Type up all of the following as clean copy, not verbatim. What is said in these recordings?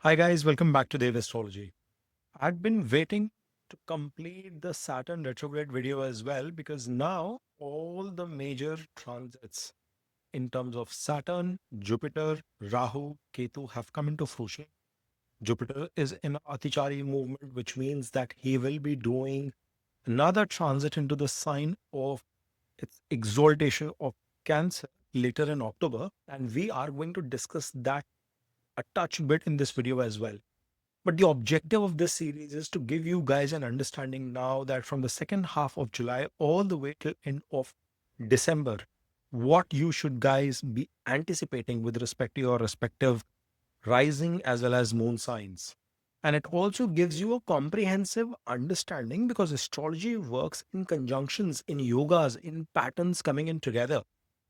Hi guys, welcome back to Dev Astrology. I've been waiting to complete the Saturn retrograde video as well because now all the major transits in terms of Saturn, Jupiter, Rahu, Ketu have come into fruition. Jupiter is in Atichari movement, which means that he will be doing another transit into the sign of its exaltation of Cancer later in October, and we are going to discuss that a touch bit in this video as well. But the objective of this series is to give you guys an understanding now that from the second half of July all the way till end of December, what you should guys be anticipating with respect to your respective rising as well as moon signs. And it also gives you a comprehensive understanding because astrology works in conjunctions, in yogas, in patterns coming in together.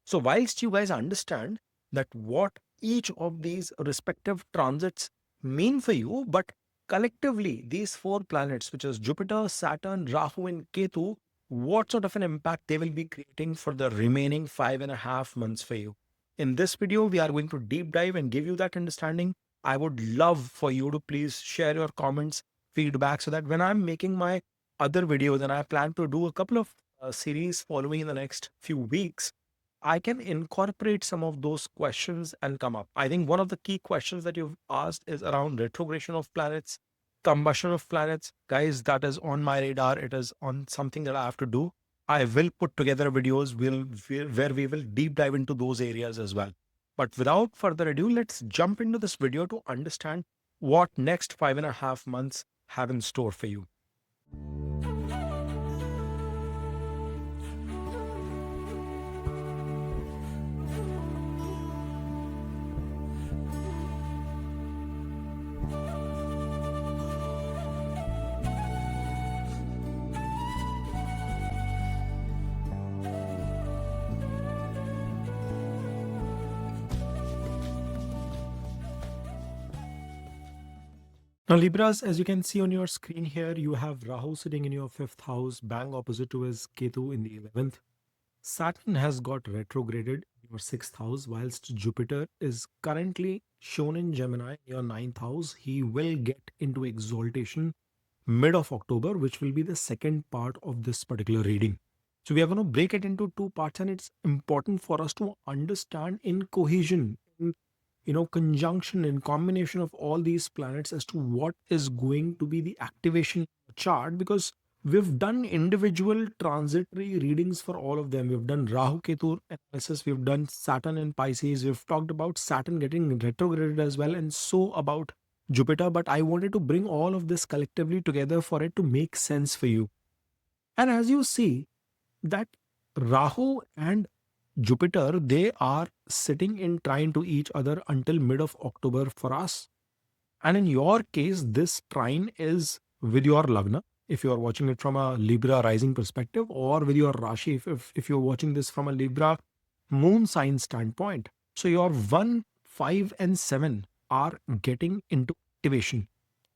So, whilst you guys understand that what each of these respective transits mean for you, but collectively, these four planets, which is Jupiter, Saturn, Rahu, and Ketu, what sort of an impact they will be creating for the remaining 5.5 months for you. In this video, we are going to deep dive and give you that understanding. I would love for you to please share your comments, feedback, so that when I'm making my other videos, and I plan to do a couple of series following in the next few weeks, I can incorporate some of those questions and come up. I think one of the key questions that you've asked is around retrogression of planets, combustion of planets. Guys, that is on my radar. It is on something that I have to do. I will put together videos where we will deep dive into those areas as well. But without further ado, let's jump into this video to understand what next 5.5 months have in store for you. Now, Libras, as you can see on your screen here, you have Rahu sitting in your fifth house, bang opposite to his Ketu in the 11th. Saturn has got retrograded in your sixth house, whilst Jupiter is currently shown in Gemini in your ninth house. He will get into exaltation mid of October, which will be the second part of this particular reading. So we are going to break it into two parts, and it's important for us to understand in cohesion, in conjunction, in combination of all these planets as to what is going to be the activation chart, because we've done individual transitory readings for all of them. We've done Rahu Ketu analysis, we've done Saturn and Pisces, we've talked about Saturn getting retrograded as well, and so about Jupiter. But I wanted to bring all of this collectively together for it to make sense for you. And as you see, that Rahu and Jupiter, they are sitting in trine to each other until mid of October for us. And in your case, this trine is with your Lagna, if you are watching it from a Libra rising perspective, or with your Rashi, if you're watching this from a Libra moon sign standpoint. So your 1, 5, and 7 are getting into activation.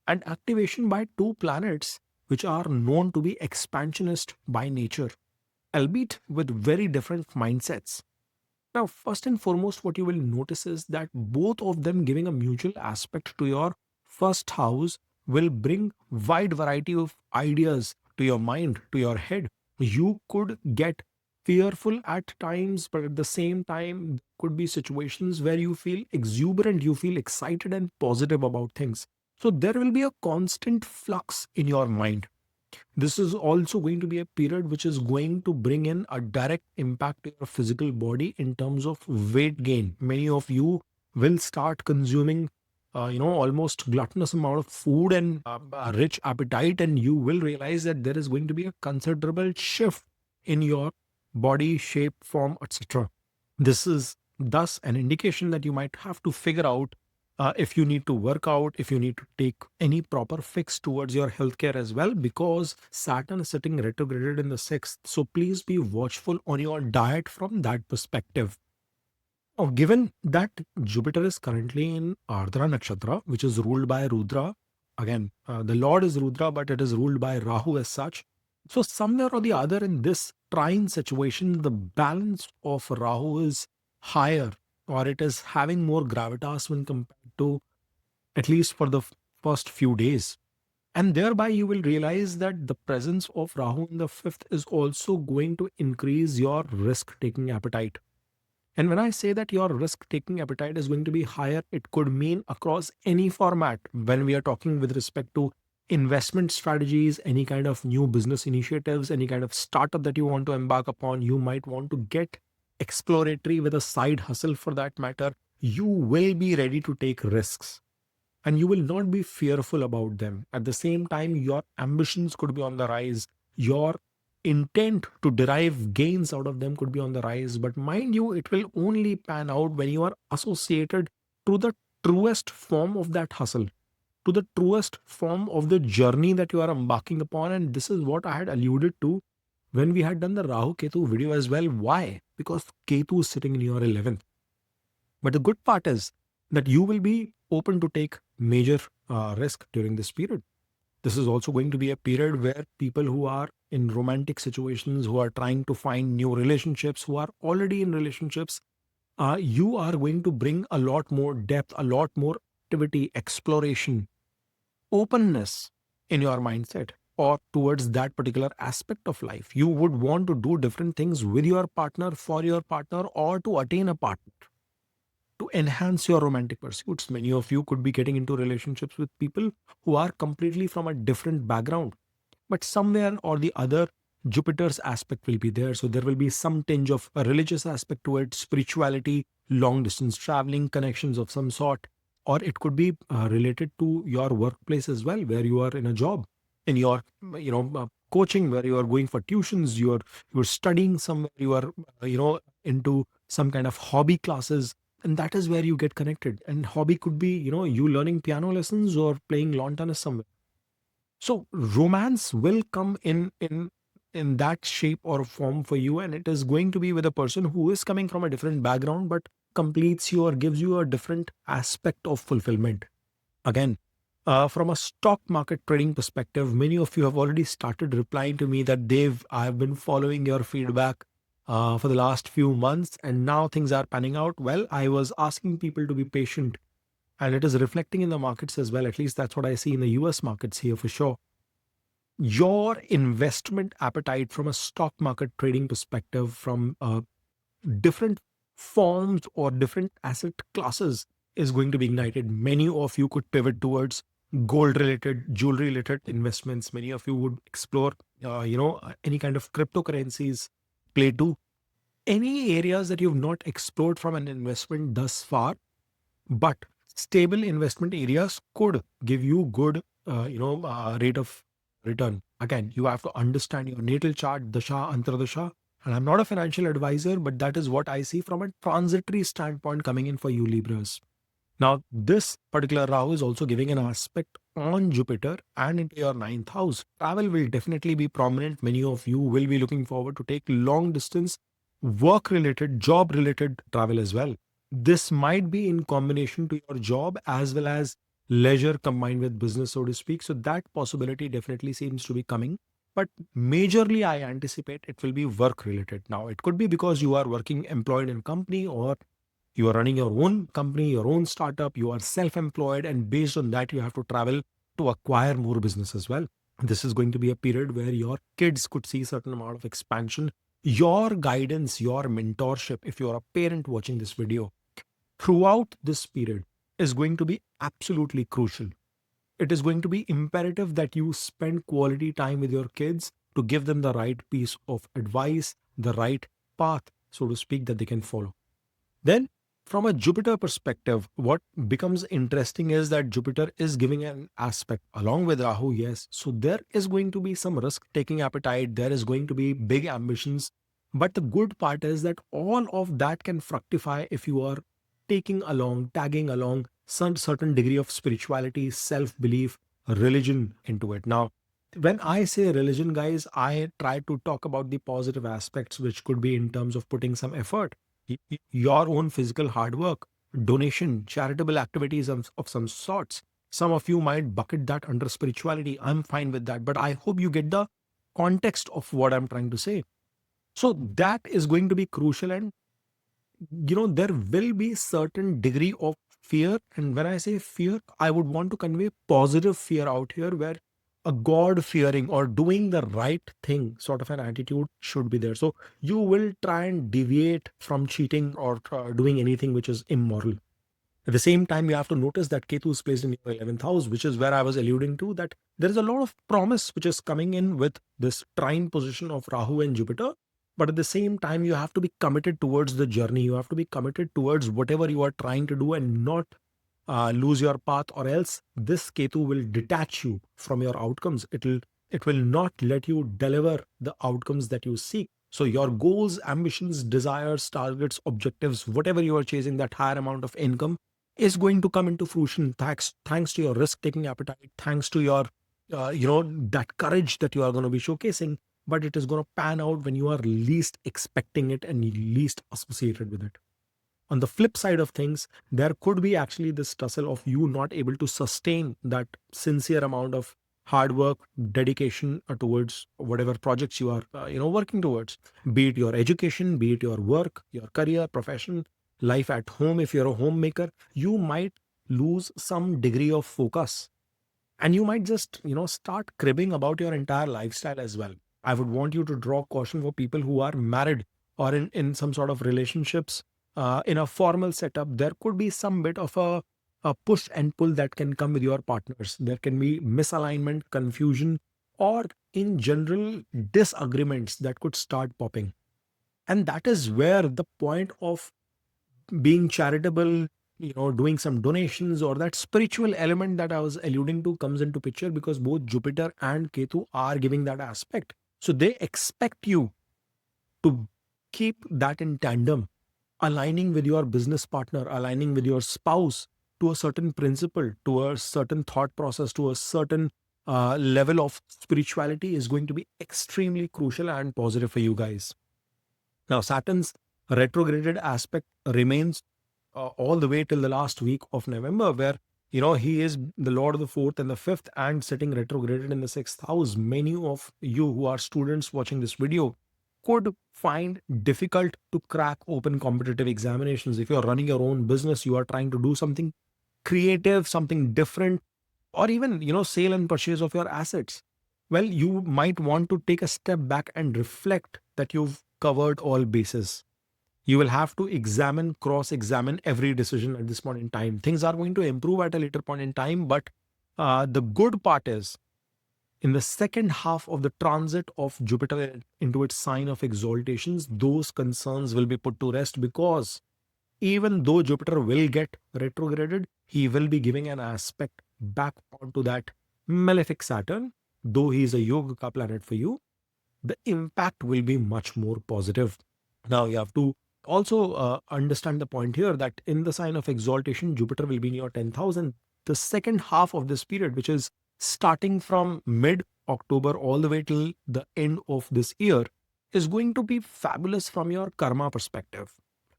And activation by two planets which are known to be expansionist by nature, albeit with very different mindsets. Now, first and foremost, what you will notice is that both of them giving a mutual aspect to your first house will bring wide variety of ideas to your mind, to your head. You could get fearful at times, but at the same time, could be situations where you feel exuberant, you feel excited and positive about things. So there will be a constant flux in your mind. This is also going to be a period which is going to bring in a direct impact to your physical body in terms of weight gain. Many of you will start consuming, almost gluttonous amount of food and a rich appetite, and you will realize that there is going to be a considerable shift in your body shape, form, etc. This is thus an indication that you might have to figure out if you need to work out, if you need to take any proper fix towards your healthcare as well, because Saturn is sitting retrograded in the sixth. So please be watchful on your diet from that perspective. Now, given that Jupiter is currently in Ardra Nakshatra, which is ruled by Rudra, again, the Lord is Rudra, but it is ruled by Rahu as such. So, somewhere or the other in this trine situation, the balance of Rahu is higher, or it is having more gravitas when compared to at least for the first few days. And thereby, you will realize that the presence of Rahu in the fifth is also going to increase your risk taking appetite. And when I say that your risk taking appetite is going to be higher, it could mean across any format. When we are talking with respect to investment strategies, any kind of new business initiatives, any kind of startup that you want to embark upon, you might want to get exploratory with a side hustle for that matter. You will be ready to take risks and you will not be fearful about them. At the same time, your ambitions could be on the rise. Your intent to derive gains out of them could be on the rise. But mind you, it will only pan out when you are associated to the truest form of that hustle, to the truest form of the journey that you are embarking upon. And this is what I had alluded to when we had done the Rahu Ketu video as well. Why? Because Ketu is sitting in your 11th. But the good part is that you will be open to take major risk during this period. This is also going to be a period where people who are in romantic situations, who are trying to find new relationships, who are already in relationships, you are going to bring a lot more depth, a lot more activity, exploration, openness in your mindset or towards that particular aspect of life. You would want to do different things with your partner, for your partner, or to attain a partner to enhance your romantic pursuits. Many of you could be getting into relationships with people who are completely from a different background, but somewhere or the other, Jupiter's aspect will be there. So there will be some tinge of a religious aspect to it, spirituality, long distance traveling, connections of some sort, or it could be related to your workplace as well, where you are in a job, in your coaching, where you are going for tuitions, you're studying somewhere, you are into some kind of hobby classes, and that is where you get connected. And hobby could be you learning piano lessons or playing lawn tennis somewhere. So romance will come in that shape or form for you, and it is going to be with a person who is coming from a different background but completes you or gives you a different aspect of fulfillment. Again, from a stock market trading perspective, many of you have already started replying to me that I've been following your feedback for the last few months, and now things are panning out. Well, I was asking people to be patient, and it is reflecting in the markets as well. At least that's what I see in the US markets here for sure. Your investment appetite from a stock market trading perspective, from different forms or different asset classes, is going to be ignited. Many of you could pivot towards gold related, jewelry related investments. Many of you would explore, any kind of cryptocurrencies, play to any areas that you've not explored from an investment thus far, but stable investment areas could give you good rate of return. Again, you have to understand your natal chart, dasha, antardasha, and I'm not a financial advisor, but that is what I see from a transitory standpoint coming in for you, Libras. Now, this particular Rahu is also giving an aspect on Jupiter and into your ninth house. Travel will definitely be prominent. Many of you will be looking forward to take long distance, work related, job related travel as well. This might be in combination to your job as well as leisure combined with business, so to speak. So that possibility definitely seems to be coming. But majorly, I anticipate it will be work related. Now, it could be because you are working employed in a company, or you are running your own company, your own startup, you are self employed, and based on that, you have to travel to acquire more business as well. This is going to be a period where your kids could see certain amount of expansion. Your guidance, your mentorship, if you're a parent watching this video, throughout this period is going to be absolutely crucial. It is going to be imperative that you spend quality time with your kids to give them the right piece of advice, the right path, so to speak, that they can follow. Then, from a Jupiter perspective, what becomes interesting is that Jupiter is giving an aspect along with Rahu, yes. So, there is going to be some risk taking appetite, there is going to be big ambitions. But the good part is that all of that can fructify if you are taking along, tagging along some certain degree of spirituality, self belief, religion into it. Now, when I say religion, guys, I try to talk about the positive aspects, which could be in terms of putting some effort, your own physical hard work, donation, charitable activities of some sorts. Some of you might bucket that under spirituality. I'm fine with that, but I hope you get the context of what I'm trying to say. So that is going to be crucial, and there will be certain degree of fear. And when I say fear, I would want to convey positive fear out here, where a God fearing or doing the right thing sort of an attitude should be there. So you will try and deviate from cheating or doing anything which is immoral. At the same time, you have to notice that Ketu is placed in your 11th house, which is where I was alluding to, that there is a lot of promise which is coming in with this trine position of Rahu and Jupiter. But at the same time, you have to be committed towards the journey. You have to be committed towards whatever you are trying to do and not lose your path, or else this Ketu will detach you from your outcomes. It will not let you deliver the outcomes that you seek. So your goals, ambitions, desires, targets, objectives, whatever you are chasing, that higher amount of income is going to come into fruition thanks to your risk taking appetite, thanks to your that courage that you are going to be showcasing. But it is going to pan out when you are least expecting it and least associated with it. On the flip side of things, there could be actually this tussle of you not able to sustain that sincere amount of hard work, dedication towards whatever projects you are working towards, be it your education, be it your work, your career, profession, life at home. If you're a homemaker, you might lose some degree of focus, and you might just start cribbing about your entire lifestyle as well. I would want you to draw caution for people who are married or in some sort of relationships. In a formal setup, there could be some bit of a push and pull that can come with your partners. There can be misalignment, confusion, or in general disagreements that could start popping. And that is where the point of being charitable, doing some donations, or that spiritual element that I was alluding to comes into picture, because both Jupiter and Ketu are giving that aspect. So they expect you to keep that in tandem, aligning with your business partner, aligning with your spouse to a certain principle, to a certain thought process, to a certain level of spirituality is going to be extremely crucial and positive for you guys. Now, Saturn's retrograded aspect remains all the way till the last week of November, where he is the Lord of the fourth and the fifth, and sitting retrograded in the sixth house. Many of you who are students watching this video could find difficult to crack open competitive examinations. If you're running your own business, you are trying to do something creative, something different, or even sale and purchase of your assets. Well, you might want to take a step back and reflect that you've covered all bases. You will have to examine, cross examine every decision at this point in time. Things are going to improve at a later point in time, but the good part is, in the second half of the transit of Jupiter into its sign of exaltations, those concerns will be put to rest, because even though Jupiter will get retrograded, he will be giving an aspect back onto that malefic Saturn. Though he is a yoga planet for you, the impact will be much more positive. Now, you have to also understand the point here that in the sign of exaltation, Jupiter will be in your 10,000. The second half of this period, which is starting from mid October all the way till the end of this year, is going to be fabulous from your karma perspective.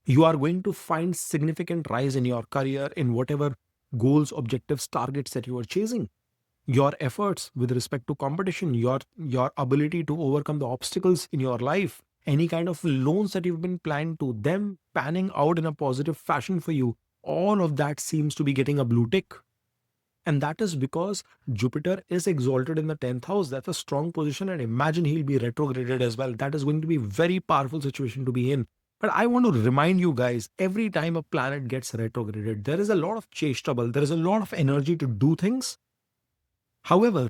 You are going to find significant rise in your career, in whatever goals, objectives, targets that you are chasing. Your efforts with respect to competition, your ability to overcome the obstacles in your life, any kind of loans that you've been planning to, them panning out in a positive fashion for you, all of that seems to be getting a blue tick. And that is because Jupiter is exalted in the 10th house. That's a strong position. And imagine he'll be retrograded as well. That is going to be a very powerful situation to be in. But I want to remind you guys, every time a planet gets retrograded, there is a lot of chase trouble. There is a lot of energy to do things. However,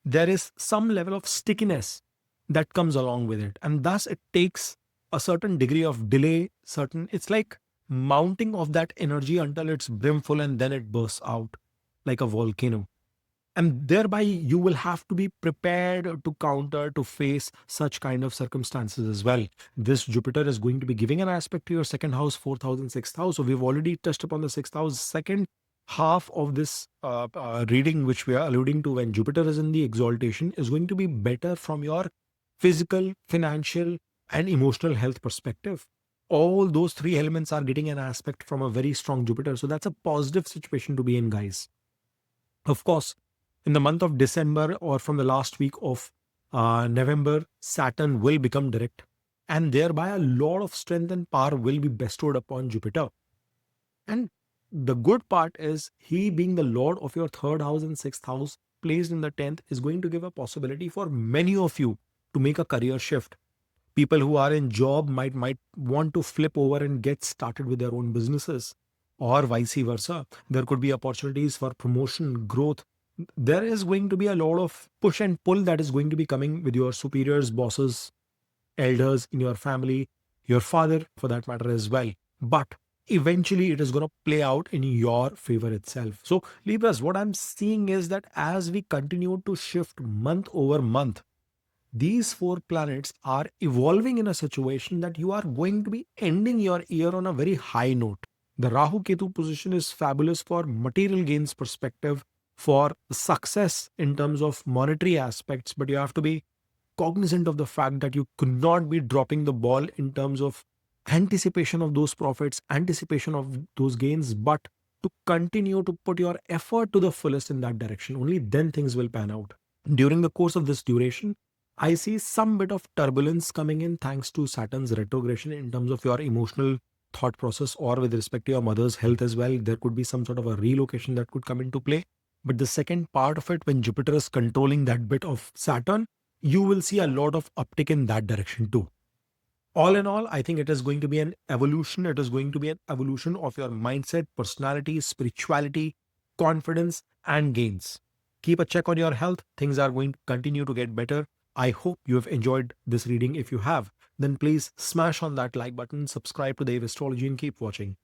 there is some level of stickiness that comes along with it. And thus it takes a certain degree of delay, it's like mounting of that energy until it's brimful, and then it bursts out like a volcano. And thereby you will have to be prepared to counter, to face such kind of circumstances as well. This Jupiter is going to be giving an aspect to your second house, fourth house, and sixth house. So we've already touched upon the sixth house. Second half of this reading, which we are alluding to when Jupiter is in the exaltation, is going to be better from your physical, financial, and emotional health perspective. All those three elements are getting an aspect from a very strong Jupiter. So that's a positive situation to be in, guys. Of course, in the month of December, or from the last week of November, Saturn will become direct, and thereby a lot of strength and power will be bestowed upon Jupiter. And The good part is he being the lord of your third house and sixth house, placed in the 10th, is going to give a possibility for many of you to make a career shift. People who are in job might want to flip over and get started with their own businesses, or vice versa. There could be opportunities for promotion, growth. There is going to be a lot of push and pull that is going to be coming with your superiors, bosses, elders in your family, your father for that matter as well. But eventually it is going to play out in your favor itself. So, Libras, what I'm seeing is that as we continue to shift month over month, these four planets are evolving in a situation that you are going to be ending your year on a very high note. The Rahu Ketu position is fabulous for material gains perspective, for success in terms of monetary aspects, but you have to be cognizant of the fact that you could not be dropping the ball in terms of anticipation of those profits, anticipation of those gains, but to continue to put your effort to the fullest in that direction. Only then things will pan out. During the course of this duration, I see some bit of turbulence coming in thanks to Saturn's retrogression in terms of your emotional thought process or with respect to your mother's health as well. There could be some sort of a relocation that could come into play. But the second part of it, when Jupiter is controlling that bit of Saturn, you will see a lot of uptick in that direction too. All in all, I think it is going to be an evolution. It is going to be an evolution of your mindset, personality, spirituality, confidence, and gains. Keep a check on your health. Things are going to continue to get better. I hope you have enjoyed this reading. If you have, then please smash on that like button, subscribe to Dave Astrology, and keep watching.